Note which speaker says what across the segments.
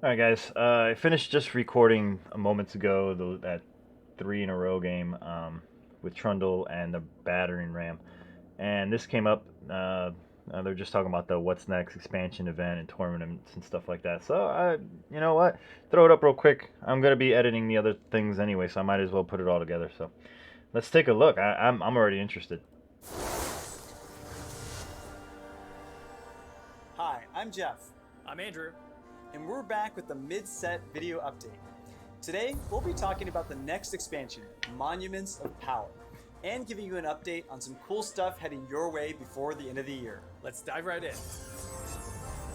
Speaker 1: Alright guys, I finished just recording a moments ago that 3 in a row game with Trundle and the battering ram. And this came up, they're just talking about the what's next expansion event and tournaments and stuff like that. So, you know what, throw it up real quick. I'm going to be editing the other things anyway, so I might as well put it all together. So, let's take a look. I'm already interested.
Speaker 2: Hi, I'm Jeff,
Speaker 3: I'm Andrew.
Speaker 2: and we're back with the mid-set video update. Today, we'll be talking about the next expansion, Monuments of Power, and giving you an update on some cool stuff heading your way before the end of the year.
Speaker 3: Let's dive right in.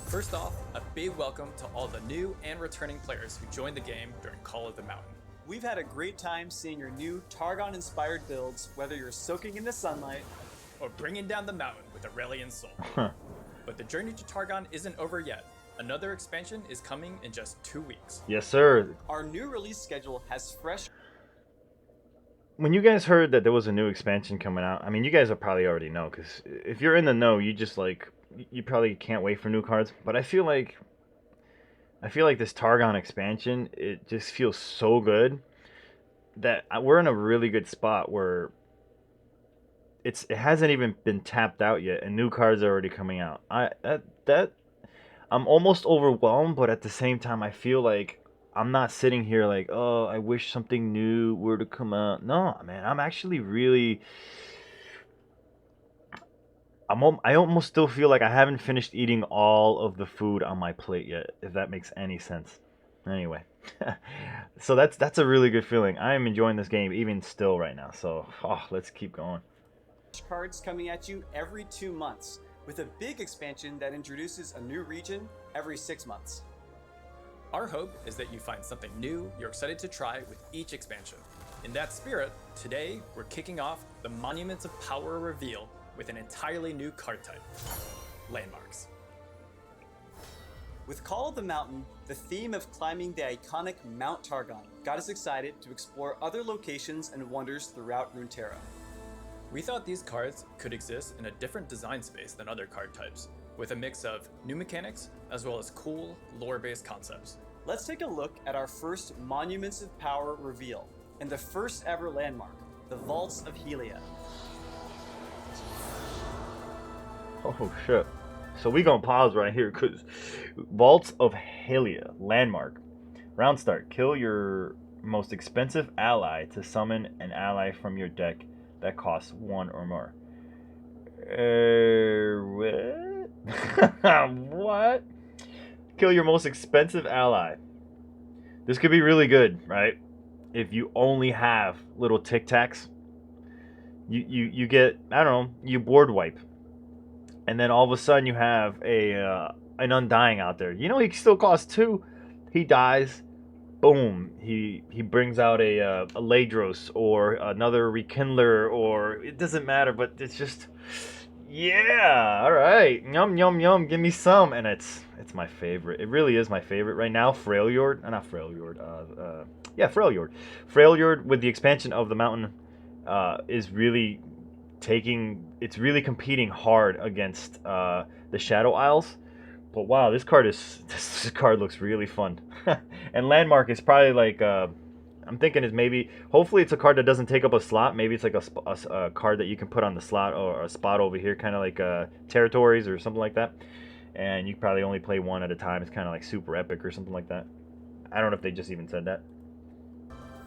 Speaker 3: First off, a big welcome to all the new and returning players who joined the game during Call of the Mountain.
Speaker 2: We've had a great time seeing your new Targon-inspired builds, whether you're soaking in the sunlight,
Speaker 3: Or bringing down the mountain with Aurelian Soul. But the journey to Targon isn't over yet. Another expansion is coming in just 2 weeks.
Speaker 1: Yes, sir.
Speaker 2: our new release schedule has fresh
Speaker 1: When you guys heard that there was a new expansion coming out, I mean, you guys will probably already know, because if you're in the know, you just you probably can't wait for new cards. But I feel like this Targon expansion, it just feels so good that we're in a really good spot where it hasn't even been tapped out yet, and new cards are already coming out. I'm almost overwhelmed, but at the same time, I feel like I'm not sitting here like, oh, I wish something new were to come out. No, man, I'm actually really. I almost still feel like I haven't finished eating all of the food on my plate yet, if that makes any sense. Anyway, so that's a really good feeling. I am enjoying this game even still right now. So, let's keep going.
Speaker 2: cards coming at you every 2 months, with a big expansion that introduces a new region every 6 months.
Speaker 3: Our hope is that you find something new you're excited to try with each expansion. In that spirit, today we're kicking off the Monuments of Power reveal with an entirely new card type, Landmarks.
Speaker 2: With Call of the Mountain, the theme of climbing the iconic Mount Targon got us excited to explore other locations and wonders throughout RuneTerra.
Speaker 3: We thought these cards could exist in a different design space than other card types, with a mix of new mechanics as well as cool, lore-based concepts.
Speaker 2: Let's take a look at our first Monuments of Power reveal, and the first ever landmark, the Vaults of Helia.
Speaker 1: Oh shit. So we gonna pause right here because Vaults of Helia landmark. Round start. Kill your most expensive ally to summon an ally from your deck that costs 1 or more. What? What? Kill your most expensive ally. This could be really good, right? If you only have little tic tacs, you get, I don't know, you board wipe, and then all of a sudden you have an Undying out there. You know he still costs 2. He dies. Boom. He brings out a Ladros or another Rekindler, or it doesn't matter. But it's just, yeah. All right. Yum yum yum. Give me some. And it's my favorite. It really is my favorite right now. Freljord, not Freljord. Yeah, Freljord. Freljord with the expansion of the mountain is really it's really competing hard against the Shadow Isles. But wow, this card looks really fun. And Landmark is probably like I'm thinking is maybe, hopefully it's a card that doesn't take up a slot. Maybe it's like a card that you can put on the slot or a spot over here, kind of like territories or something like that. And you probably only play one at a time. It's kind of like super epic or something like that. I don't know if they just even said that.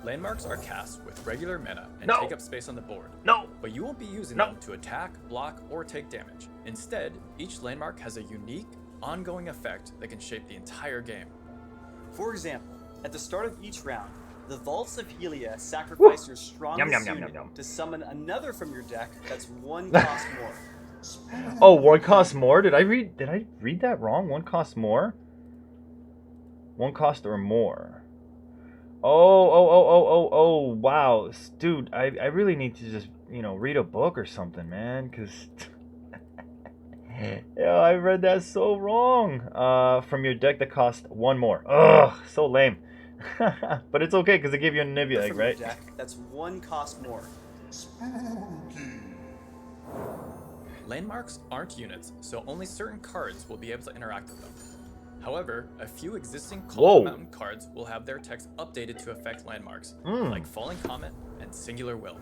Speaker 3: Landmarks are cast with regular mana and
Speaker 1: No.
Speaker 3: take up space on the board.
Speaker 1: No.
Speaker 3: But you won't be using
Speaker 1: No.
Speaker 3: them to attack, block, or take damage. Instead, each landmark has a unique, ongoing effect that can shape the entire game.
Speaker 2: For example, at the start of each round, the Vaults of Helia sacrifice your strongest
Speaker 1: Yum, yum, yum,
Speaker 2: unit
Speaker 1: yum, yum.
Speaker 2: to summon another from your deck that's 1 cost more.
Speaker 1: Oh, 1 costs more? Did I read that wrong? 1 costs more? 1 cost or more. Oh, wow. Dude, I really need to just, read a book or something, man, because yeah, I read that so wrong. From your deck that costs 1 more. Ugh, so lame. But it's okay because they give you a Nivea egg,
Speaker 2: From your
Speaker 1: right?
Speaker 2: deck that's 1 cost more.
Speaker 3: Landmarks aren't units, so only certain cards will be able to interact with them. However, a few existing
Speaker 1: Whoa.
Speaker 3: Call of the Mountain cards will have their text updated to affect landmarks, like Falling Comet and Singular Will.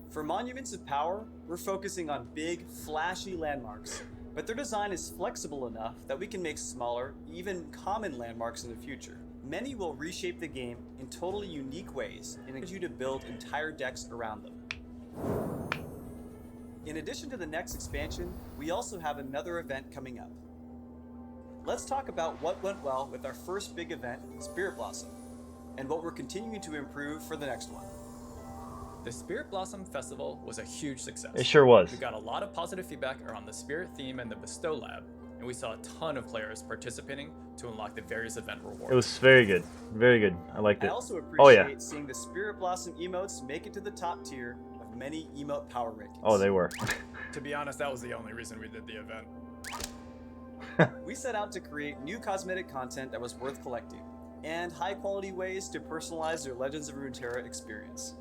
Speaker 2: For Monuments of Power, we're focusing on big, flashy landmarks, but their design is flexible enough that we can make smaller, even common landmarks in the future. Many will reshape the game in totally unique ways and encourage you to build entire decks around them. In addition to the next expansion, we also have another event coming up. Let's talk about what went well with our first big event, Spirit Blossom, and what we're continuing to improve for the next one.
Speaker 3: The Spirit Blossom Festival was a huge success.
Speaker 1: It sure was.
Speaker 3: We got a lot of positive feedback around the Spirit theme and the Bestow Lab, and we saw a ton of players participating to unlock the various event rewards.
Speaker 1: It was very good. Very good. I liked it.
Speaker 2: I also appreciate
Speaker 1: Oh,
Speaker 2: seeing the Spirit Blossom emotes make it to the top tier of many emote power rankings.
Speaker 1: Oh, they were.
Speaker 3: To be honest, that was the only reason we did the event.
Speaker 2: We set out to create new cosmetic content that was worth collecting, and high-quality ways to personalize their Legends of Runeterra experience.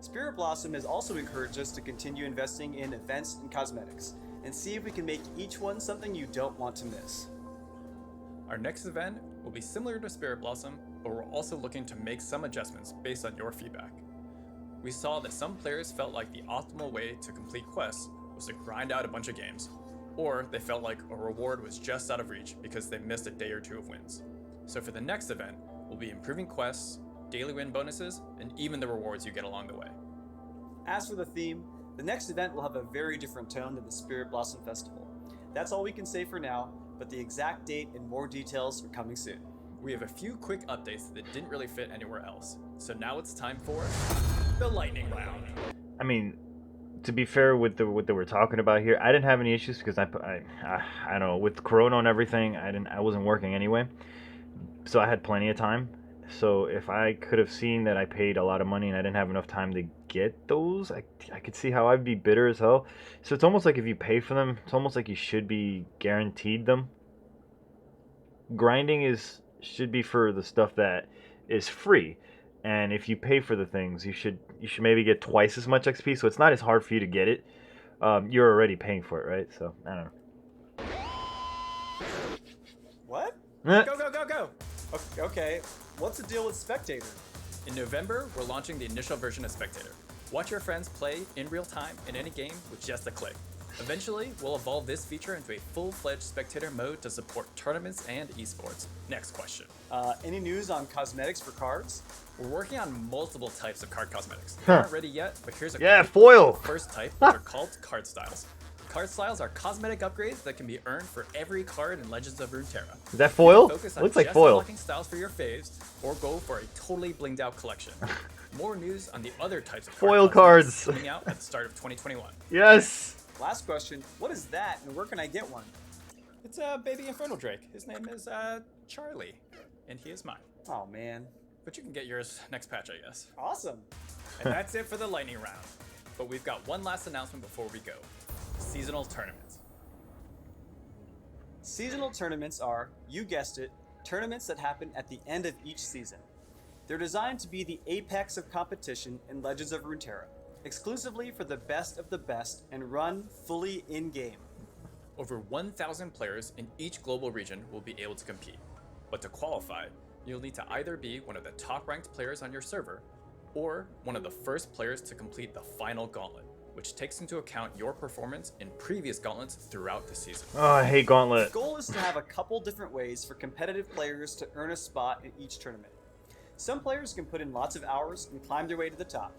Speaker 2: Spirit Blossom has also encouraged us to continue investing in events and cosmetics, and see if we can make each one something you don't want to miss.
Speaker 3: Our next event will be similar to Spirit Blossom, but we're also looking to make some adjustments based on your feedback. We saw that some players felt like the optimal way to complete quests was to grind out a bunch of games, or they felt like a reward was just out of reach because they missed a day or two of wins. So for the next event, we'll be improving quests, daily win bonuses, and even the rewards you get along the way.
Speaker 2: As for the theme, the next event will have a very different tone than the Spirit Blossom Festival. That's all we can say for now, but the exact date and more details are coming soon.
Speaker 3: We have a few quick updates that didn't really fit anywhere else. So now it's time for the lightning round.
Speaker 1: I mean, to be fair with what they were talking about here, I didn't have any issues because I don't know, with Corona and everything, I wasn't working anyway, so I had plenty of time. So if I could have seen that I paid a lot of money and I didn't have enough time to get those, I could see how I'd be bitter as hell. So it's almost like if you pay for them, it's almost like you should be guaranteed them. Grinding should be for the stuff that is free. And if you pay for the things, you should maybe get twice as much XP, so it's not as hard for you to get it. You're already paying for it, right? So, I don't know.
Speaker 2: What?
Speaker 3: Go, go, go, go!
Speaker 2: Okay, what's the deal with Spectator?
Speaker 3: In November, we're launching the initial version of Spectator. Watch your friends play in real time in any game with just a click. Eventually, we'll evolve this feature into a full-fledged spectator mode to support tournaments and esports. Next question.
Speaker 2: Any news on cosmetics for cards?
Speaker 3: We're working on multiple types of card cosmetics. They aren't ready yet, but here's a quick
Speaker 1: foil!
Speaker 3: First type, which are called card styles. Card styles are cosmetic upgrades that can be earned for every card in Legends of Runeterra.
Speaker 1: Is that foil?
Speaker 3: Focus on
Speaker 1: Looks like
Speaker 3: just
Speaker 1: foil.
Speaker 3: unlocking styles for your faves, or go for a totally blinged out collection. More news on the other types of
Speaker 1: Foil
Speaker 3: cosmetics
Speaker 1: cards.
Speaker 3: coming out at the start of 2021.
Speaker 1: Yes!
Speaker 2: Last question, what is that and where can I get one?
Speaker 3: It's a baby Infernal Drake. His name is Charlie, and he is mine.
Speaker 2: Oh man.
Speaker 3: But you can get yours next patch, I guess.
Speaker 2: Awesome.
Speaker 3: And that's it for the lightning round. But we've got one last announcement before we go. Seasonal tournaments.
Speaker 2: Seasonal tournaments are, you guessed it, tournaments that happen at the end of each season. They're designed to be the apex of competition in Legends of Runeterra, exclusively for the best of the best and run fully in-game.
Speaker 3: Over 1,000 players in each global region will be able to compete. But to qualify, you'll need to either be one of the top-ranked players on your server, or one of the first players to complete the final gauntlet, which takes into account your performance in previous gauntlets throughout the season.
Speaker 1: Oh, I hate Gauntlet.
Speaker 2: The goal is to have a couple different ways for competitive players to earn a spot in each tournament. Some players can put in lots of hours and climb their way to the top.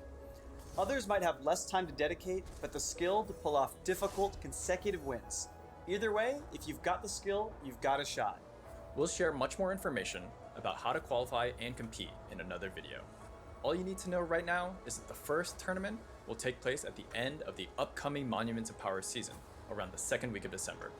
Speaker 2: Others might have less time to dedicate, but the skill to pull off difficult consecutive wins. Either way, if you've got the skill, you've got a shot.
Speaker 3: We'll share much more information about how to qualify and compete in another video. All you need to know right now is that the first tournament will take place at the end of the upcoming Monuments of Power season, around the second week of December.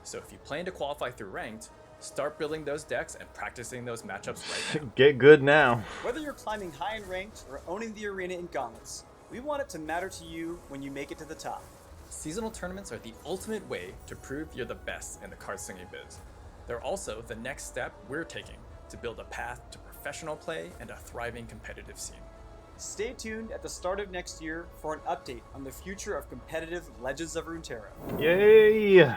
Speaker 3: So if you plan to qualify through ranked, start building those decks and practicing those matchups right now.
Speaker 1: Get good now.
Speaker 2: Whether you're climbing high in ranked or owning the arena in gauntlets, we want it to matter to you when you make it to the top.
Speaker 3: Seasonal tournaments are the ultimate way to prove you're the best in the card slinging biz. They're also the next step we're taking to build a path to professional play and a thriving competitive scene.
Speaker 2: Stay tuned at the start of next year for an update on the future of competitive Legends of Runeterra.
Speaker 1: Yay!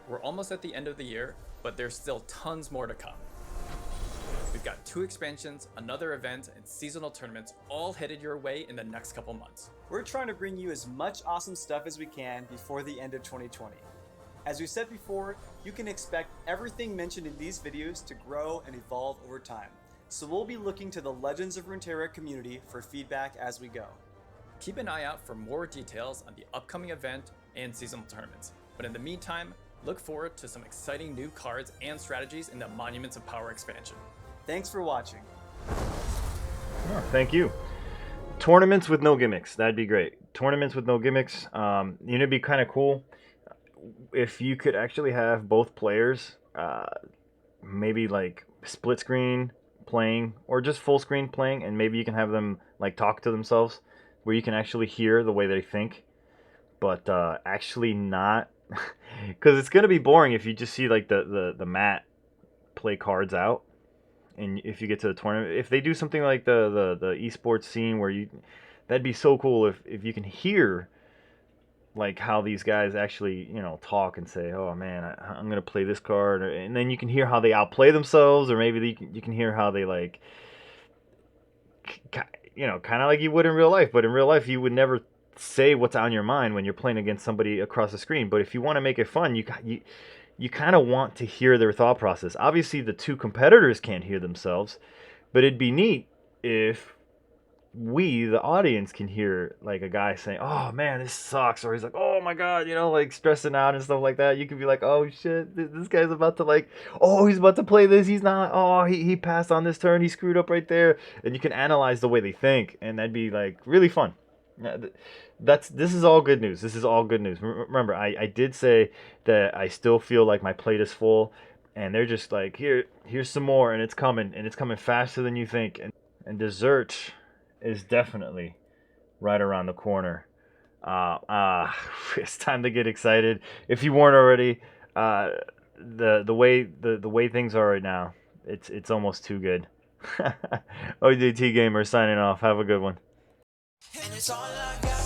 Speaker 3: We're almost at the end of the year, but there's still tons more to come. We've got 2 expansions, another event, and seasonal tournaments all headed your way in the next couple months.
Speaker 2: We're trying to bring you as much awesome stuff as we can before the end of 2020. As we said before, you can expect everything mentioned in these videos to grow and evolve over time. So we'll be looking to the Legends of RuneTerra community for feedback as we go.
Speaker 3: Keep an eye out for more details on the upcoming event and seasonal tournaments. But in the meantime, look forward to some exciting new cards and strategies in the Monuments of Power expansion.
Speaker 2: Thanks for watching.
Speaker 1: Oh, thank you. Tournaments with no gimmicks. That'd be great. Tournaments with no gimmicks. It'd be kind of cool if you could actually have both players, maybe like split screen playing or just full screen playing, and maybe you can have them like talk to themselves, where you can actually hear the way they think, but actually not, because it's gonna be boring if you just see like the mat play cards out. And if you get to the tournament, if they do something like the esports scene where that'd be so cool if you can hear like how these guys actually, talk and say, oh man, I'm gonna play this card, and then you can hear how they outplay themselves, or maybe you can hear how they like, kind of like you would in real life. But in real life, you would never say what's on your mind when you're playing against somebody across the screen. But if you want to make it fun, you kind of want to hear their thought process. Obviously, the 2 competitors can't hear themselves, but it'd be neat if we, the audience, can hear like a guy saying, "Oh man, this sucks," or he's like, "Oh my god," like stressing out and stuff like that. You could be like, "Oh shit, this guy's about to he's about to play this. He's not. Oh, he passed on this turn. He screwed up right there." And you can analyze the way they think, and that'd be like really fun. This is all good news. This is all good news. Remember, I did say that I still feel like my plate is full, and they're just like, here's some more, and it's coming faster than you think. And dessert is definitely right around the corner. It's time to get excited. If you weren't already, the way things are right now, it's almost too good. OJT Gamer signing off. Have a good one.
Speaker 4: And it's all I got.